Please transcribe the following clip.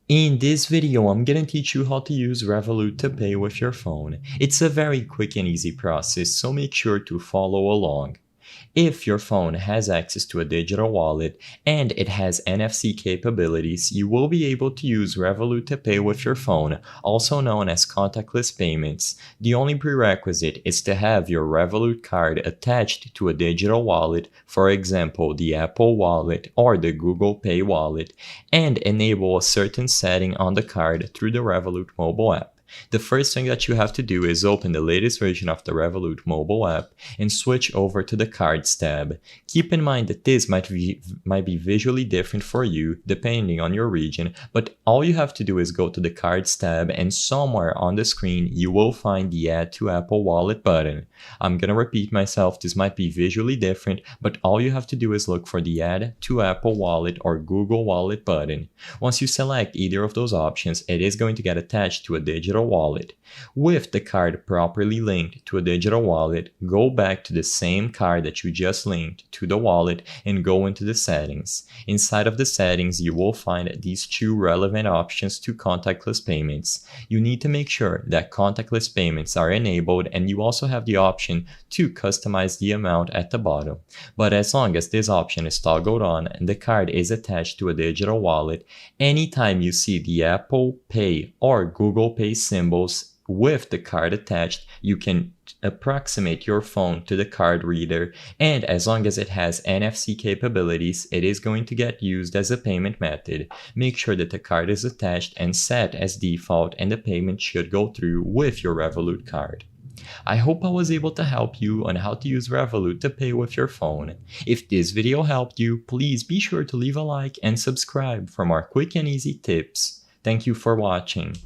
In this video, I'm gonna teach you how to use Revolut to pay with your phone. It's a very quick and easy process, so make sure to follow along. If your phone has access to a digital wallet and it has NFC capabilities, you will be able to use Revolut to pay with your phone, also known as contactless payments. The only prerequisite is to have your Revolut card attached to a digital wallet, for example, the Apple Wallet or the Google Pay wallet, and enable a certain setting on the card through the Revolut mobile app. The first thing that you have to do is open the latest version of the Revolut mobile app and switch over to the Cards tab. Keep in mind that this might be visually different for you depending on your region, but all you have to do is go to the Cards tab and somewhere on the screen you will find the Add to Apple Wallet button. I'm gonna repeat myself, this might be visually different, but all you have to do is look for the Add to Apple Wallet or Google Wallet button. Once you select either of those options, it is going to get attached to a digital wallet. With the card properly linked to a digital wallet, go back to the same card that you just linked to the wallet and go into the settings. Inside of the settings, you will find these two relevant options to contactless payments. You need to make sure that contactless payments are enabled, and you also have the option to customize the amount at the bottom. But as long as this option is toggled on and the card is attached to a digital wallet, anytime you see the Apple Pay or Google Pay symbols with the card attached, you can approximate your phone to the card reader, and as long as it has NFC capabilities, it is going to get used as a payment method. Make sure that the card is attached and set as default, and the payment should go through with your Revolut card. I hope I was able to help you on how to use Revolut to pay with your phone. If this video helped you, please be sure to leave a like and subscribe for more quick and easy tips. Thank you for watching.